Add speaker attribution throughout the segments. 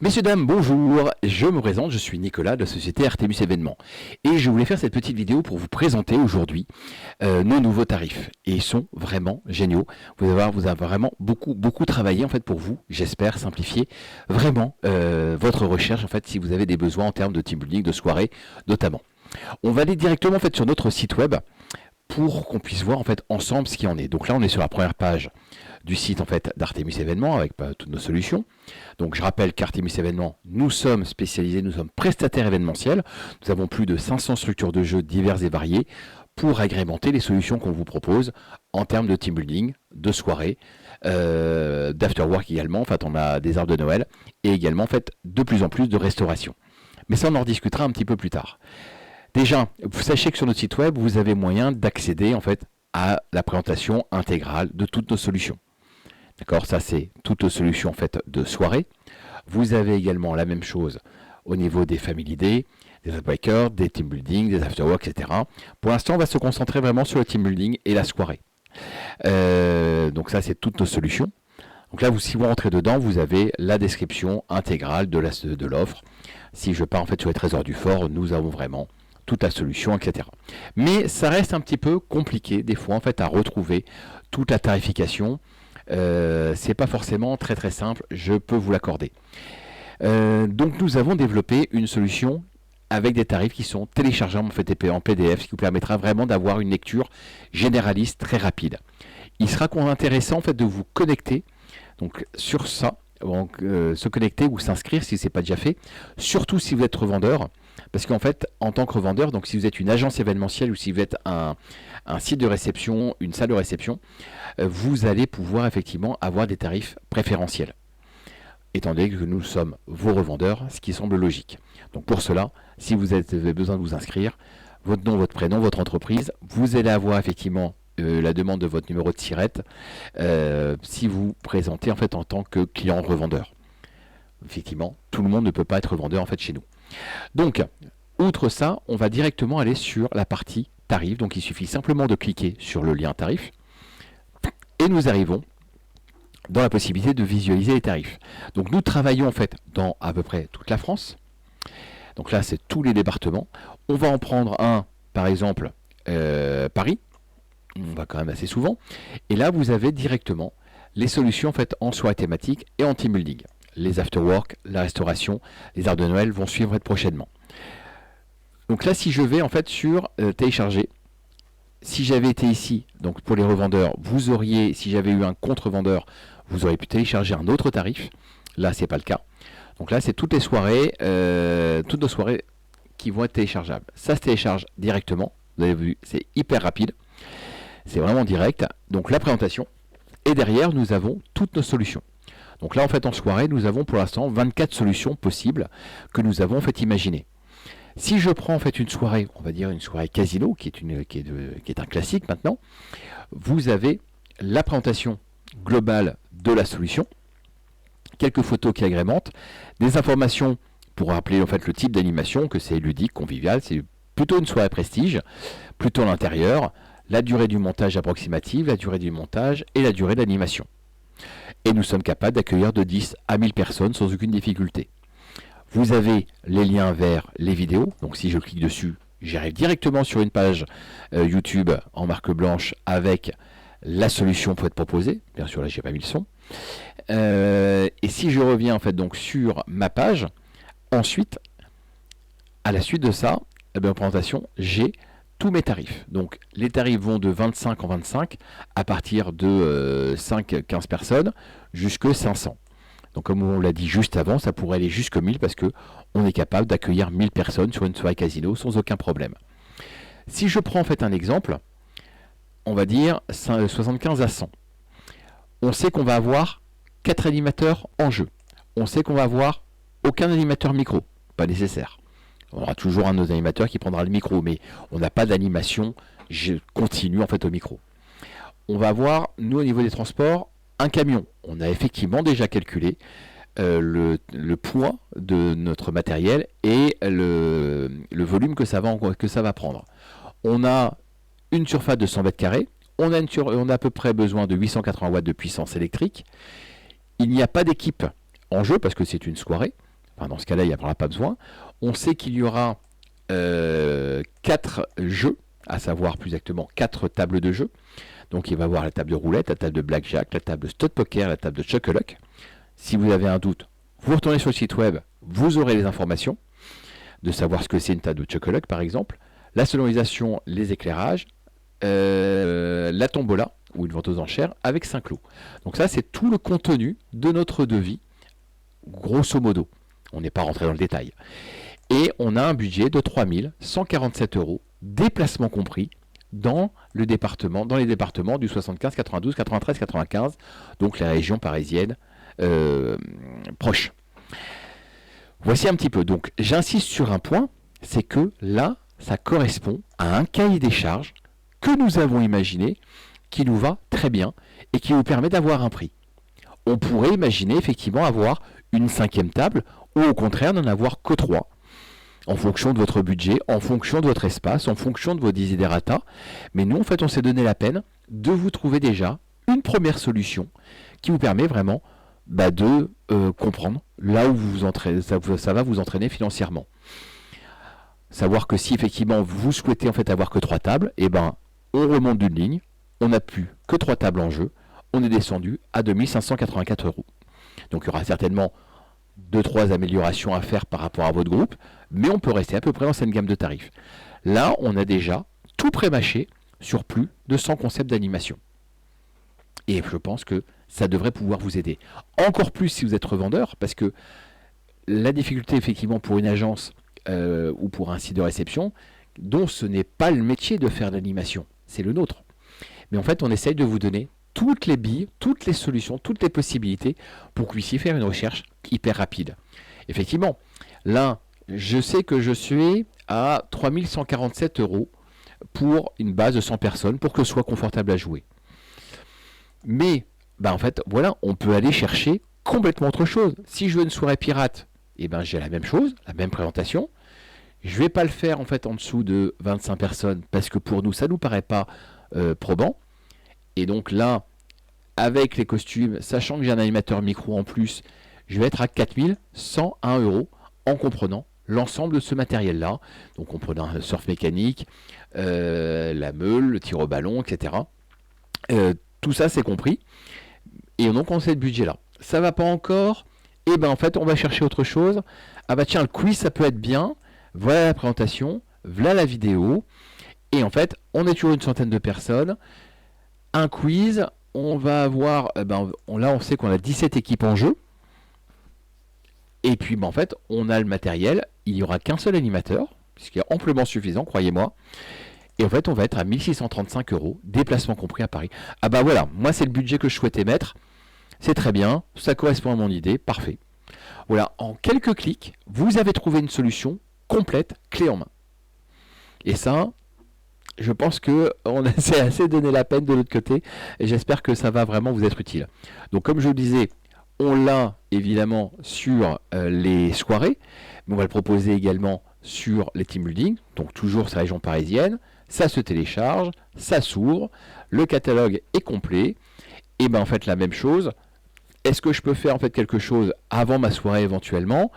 Speaker 1: Messieurs, dames, bonjour, je me présente, je suis Nicolas de la société Artemis Événements et je voulais faire cette petite vidéo pour vous présenter aujourd'hui nos nouveaux tarifs et ils sont vraiment géniaux. Vous avez vraiment beaucoup travaillé en fait pour vous, j'espère simplifier vraiment votre recherche en fait si vous avez des besoins en termes de team building, de soirée notamment. On va aller directement en fait sur notre site web pour qu'on puisse voir en fait ensemble ce qu'il en est. Donc là on est sur la première page du site en fait d'Artemis Événements avec toutes nos solutions. Donc je rappelle qu'Artemis Événements, nous sommes spécialisés, nous sommes prestataires événementiels. Nous avons plus de 500 structures de jeux diverses et variées pour agrémenter les solutions qu'on vous propose en termes de team building, de soirée, d'afterwork également. En fait, on a des arbres de Noël et également en fait de plus en plus de restauration. Mais ça, on en rediscutera un petit peu plus tard. Déjà, sachez que sur notre site web, vous avez moyen d'accéder en fait à la présentation intégrale de toutes nos solutions. D'accord, ça c'est toutes nos solutions en fait de soirée. Vous avez également la même chose au niveau des Family Day, des Icebreakers, des team building, des afterwork, etc. Pour l'instant, on va se concentrer vraiment sur le team building et la soirée. Donc ça, c'est toutes nos solutions. Donc là, si vous rentrez dedans, vous avez la description intégrale de l'offre. Si je pars en fait sur les trésors du fort, nous avons vraiment toute la solution, etc. Mais ça reste un petit peu compliqué des fois en fait à retrouver toute la tarification. C'est pas forcément très simple, je peux vous l'accorder. Donc nous avons développé une solution avec des tarifs qui sont téléchargeables en PDF, ce qui vous permettra vraiment d'avoir une lecture généraliste très rapide. Il sera intéressant en fait de vous connecter donc sur ça. Donc, se connecter ou s'inscrire si ce n'est pas déjà fait, surtout si vous êtes revendeur, parce qu'en fait, en tant que revendeur, donc si vous êtes une agence événementielle ou si vous êtes un site de réception, une salle de réception, vous allez pouvoir effectivement avoir des tarifs préférentiels, étant donné que nous sommes vos revendeurs, ce qui semble logique. Donc pour cela, si vous avez besoin de vous inscrire, votre nom, votre prénom, votre entreprise, vous allez avoir effectivement la demande de votre numéro de SIRET si vous présentez en fait en tant que client revendeur. Effectivement, tout le monde ne peut pas être revendeur en fait chez nous. Donc, outre ça, on va directement aller sur la partie tarif. Donc, il suffit simplement de cliquer sur le lien tarif et nous arrivons dans la possibilité de visualiser les tarifs. Donc, nous travaillons en fait dans à peu près toute la France. Donc là, c'est tous les départements. On va en prendre un, par exemple, Paris. On va quand même assez souvent. Et là, vous avez directement les solutions en fait en soirée thématique et en team building. Les afterwork, la restauration, les arbres de Noël vont suivre prochainement. Donc là, si je vais en fait sur télécharger, si j'avais été ici, donc pour les revendeurs, vous auriez, si j'avais eu un compte revendeur, vous auriez pu télécharger un autre tarif. Là, c'est pas le cas. Donc là, c'est toutes nos soirées qui vont être téléchargeables. Ça se télécharge directement. Vous avez vu, c'est hyper rapide. C'est vraiment direct. Donc la présentation. Et derrière, nous avons toutes nos solutions. Donc là, en fait, en soirée, nous avons pour l'instant 24 solutions possibles que nous avons en fait imaginées. Si je prends en fait une soirée, on va dire une soirée casino, qui est un classique maintenant, vous avez la présentation globale de la solution, quelques photos qui agrémentent, des informations pour rappeler en fait le type d'animation, que c'est ludique, convivial, c'est plutôt une soirée prestige, plutôt à l'intérieur, la durée du montage approximative, la durée du montage et la durée d'animation. Et nous sommes capables d'accueillir de 10 à 1000 personnes sans aucune difficulté. Vous avez les liens vers les vidéos, donc si je clique dessus, j'arrive directement sur une page YouTube en marque blanche avec la solution pour être proposée. Bien sûr, là, j'ai pas mis le son. Et si je reviens en fait donc sur ma page, ensuite, à la suite de ça, en présentation, j'ai tous mes tarifs. Donc les tarifs vont de 25 en 25 à partir de 5-15 personnes jusqu'à 500. Donc comme on l'a dit juste avant, ça pourrait aller jusqu'à 1000 parce qu'on est capable d'accueillir 1000 personnes sur une soirée casino sans aucun problème. Si je prends en fait un exemple, on va dire 75 à 100. On sait qu'on va avoir 4 animateurs en jeu. On sait qu'on va avoir aucun animateur micro, pas nécessaire. On aura toujours un de nos animateurs qui prendra le micro, mais on n'a pas d'animation continue en fait au micro. On va avoir, nous au niveau des transports, un camion. On a effectivement déjà calculé le poids de notre matériel et le volume que ça va prendre. On a une surface de 100 mètres carrés, on a à peu près besoin de 880 watts de puissance électrique. Il n'y a pas d'équipe en jeu parce que c'est une soirée. Enfin, dans ce cas-là, il n'y aura pas besoin. On sait qu'il y aura 4 jeux, à savoir plus exactement 4 tables de jeu. Donc il va y avoir la table de roulette, la table de blackjack, la table de stud poker, la table de chuck-a-luck. Si vous avez un doute, vous retournez sur le site web, vous aurez les informations de savoir ce que c'est une table de chuck-a-luck par exemple, la sonorisation, les éclairages, la tombola ou une vente aux enchères avec 5 lots. Donc ça c'est tout le contenu de notre devis, grosso modo. On n'est pas rentré dans le détail. Et on a un budget de 3 147 €, déplacement compris, dans les départements du 75, 92, 93, 95, donc les régions parisiennes proches. Voici un petit peu. Donc j'insiste sur un point, c'est que là, ça correspond à un cahier des charges que nous avons imaginé, qui nous va très bien et qui vous permet d'avoir un prix. On pourrait imaginer effectivement avoir une 5e table ou au contraire n'en avoir que 3. En fonction de votre budget, en fonction de votre espace, en fonction de vos desiderata. Mais nous, en fait, on s'est donné la peine de vous trouver déjà une première solution qui vous permet vraiment de comprendre là où vous entraînez, ça va vous entraîner financièrement. Savoir que si effectivement vous souhaitez en fait avoir que 3 tables, on remonte d'une ligne, on n'a plus que 3 tables en jeu, on est descendu à 2584 €. Donc il y aura certainement 2-3 améliorations à faire par rapport à votre groupe, mais on peut rester à peu près dans cette gamme de tarifs. Là, on a déjà tout pré-mâché sur plus de 100 concepts d'animation. Et je pense que ça devrait pouvoir vous aider. Encore plus si vous êtes revendeur, parce que la difficulté effectivement pour une agence ou pour un site de réception, dont ce n'est pas le métier de faire de l'animation, c'est le nôtre. Mais en fait, on essaye de vous donner toutes les billes, toutes les solutions, toutes les possibilités pour que vous puissiez faire une recherche hyper rapide. Effectivement, là, je sais que je suis à 3147 € pour une base de 100 personnes pour que ce soit confortable à jouer. Mais, en fait, voilà, on peut aller chercher complètement autre chose. Si je veux une soirée pirate, j'ai la même chose, la même présentation. Je ne vais pas le faire en fait en dessous de 25 personnes parce que pour nous, ça ne nous paraît pas probant. Et donc là, avec les costumes, sachant que j'ai un animateur micro en plus, je vais être à 4101 € en comprenant l'ensemble de ce matériel-là. Donc comprenant le surf mécanique, la meule, le tir au ballon, etc. Tout ça, c'est compris. Et donc, on sait le budget-là. Ça va pas encore. Et en fait, on va chercher autre chose. Ah tiens, le quiz, ça peut être bien. Voilà la présentation. Voilà la vidéo. Et en fait, on est toujours une centaine de personnes. Un quiz, on va avoir... là, on sait qu'on a 17 équipes en jeu. Et puis, en fait, on a le matériel. Il n'y aura qu'un seul animateur, ce qui est amplement suffisant, croyez-moi. Et en fait, on va être à 1635 €, déplacement compris à Paris. Voilà, moi, c'est le budget que je souhaitais mettre. C'est très bien, ça correspond à mon idée, parfait. Voilà, en quelques clics, vous avez trouvé une solution complète, clé en main. Et ça, je pense qu'on s'est assez donné la peine de l'autre côté, et j'espère que ça va vraiment vous être utile. Donc comme je vous le disais, on l'a évidemment sur les soirées, mais on va le proposer également sur les team building, donc toujours sur la région parisienne. Ça se télécharge, ça s'ouvre, le catalogue est complet, et en fait la même chose. Est-ce que je peux faire en fait quelque chose avant ma soirée éventuellement?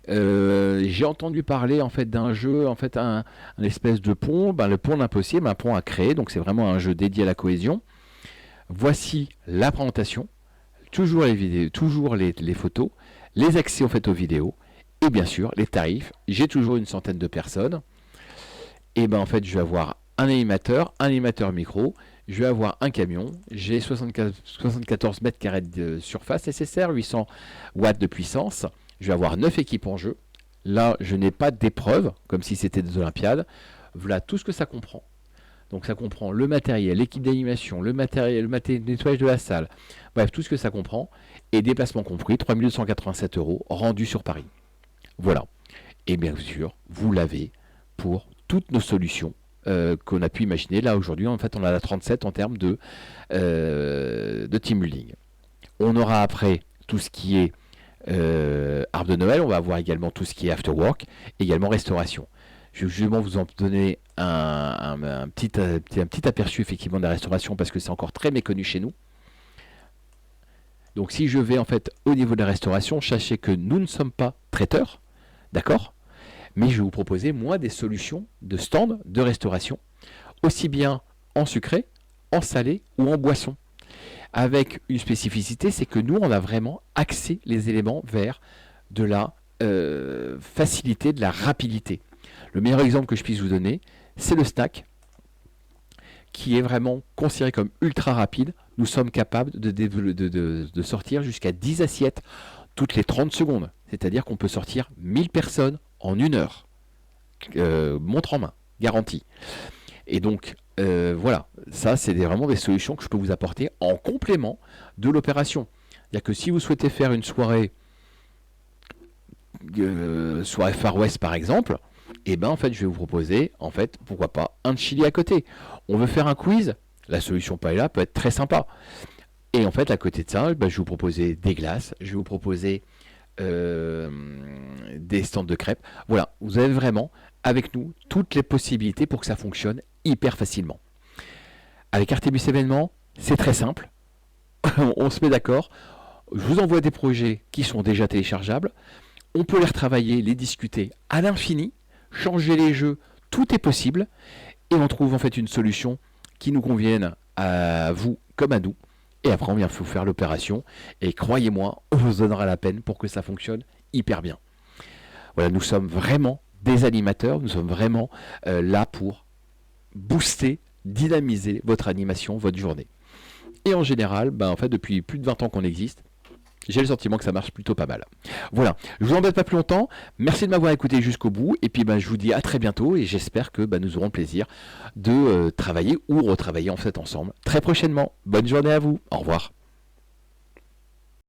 Speaker 1: J'ai entendu parler en fait d'un jeu, en fait un espèce de pont, le pont de l'impossible, un pont à créer, donc c'est vraiment un jeu dédié à la cohésion. Voici la présentation, toujours les vidéos, toujours les photos, les accès en fait aux vidéos, et bien sûr les tarifs. J'ai toujours une centaine de personnes, et en fait je vais avoir un animateur micro, je vais avoir un camion, j'ai 74 mètres carrés de surface nécessaire, 800 watts de puissance, je vais avoir 9 équipes en jeu. Là, je n'ai pas d'épreuve, comme si c'était des Olympiades. Voilà tout ce que ça comprend. Donc ça comprend le matériel, l'équipe d'animation, le nettoyage de la salle, bref, tout ce que ça comprend, et déplacement compris, 3287 € rendus sur Paris. Voilà. Et bien sûr, vous l'avez pour toutes nos solutions qu'on a pu imaginer. Là aujourd'hui, en fait, on a la 37 en termes de team building. On aura après tout ce qui est arbre de Noël, on va avoir également tout ce qui est after work, également restauration. Je vais justement vous en donner un petit aperçu effectivement de la restauration parce que c'est encore très méconnu chez nous. Donc si je vais en fait au niveau de la restauration, sachez que nous ne sommes pas très traiteur, d'accord? Mais je vais vous proposer, moi, des solutions de stand de restauration, aussi bien en sucré, en salé ou en boisson. Avec une spécificité, c'est que nous, on a vraiment axé les éléments vers de la facilité, de la rapidité. Le meilleur exemple que je puisse vous donner, c'est le snack, qui est vraiment considéré comme ultra rapide. Nous sommes capables de sortir jusqu'à 10 assiettes toutes les 30 secondes. C'est-à-dire qu'on peut sortir 1000 personnes en 1 heure. Montre en main, garantie. Et donc, voilà, ça, c'est vraiment des solutions que je peux vous apporter en complément de l'opération. C'est-à-dire que si vous souhaitez faire une soirée Far West, par exemple, et ben en fait, je vais vous proposer, en fait, pourquoi pas, un chili à côté. On veut faire un quiz, la solution paella peut être très sympa. Et en fait, à côté de ça, je vais vous proposer des glaces, je vais vous proposer des stands de crêpes. Voilà, vous avez vraiment, avec nous, toutes les possibilités pour que ça fonctionne hyper facilement. Avec Artemis Événements, c'est très simple. On se met d'accord. Je vous envoie des projets qui sont déjà téléchargeables. On peut les retravailler, les discuter à l'infini, changer les jeux, tout est possible. Et on trouve en fait une solution qui nous convienne à vous comme à nous. Et après, on vient vous faire l'opération. Et croyez-moi, on vous donnera la peine pour que ça fonctionne hyper bien. Voilà, nous sommes vraiment des animateurs. Nous sommes vraiment là pour booster, dynamiser votre animation, votre journée. Et en général, en fait, depuis plus de 20 ans qu'on existe, j'ai le sentiment que ça marche plutôt pas mal. Voilà, je vous embête pas plus longtemps. Merci de m'avoir écouté jusqu'au bout. Et puis je vous dis à très bientôt. Et j'espère que nous aurons le plaisir de travailler ou retravailler en fait ensemble très prochainement. Bonne journée à vous. Au revoir.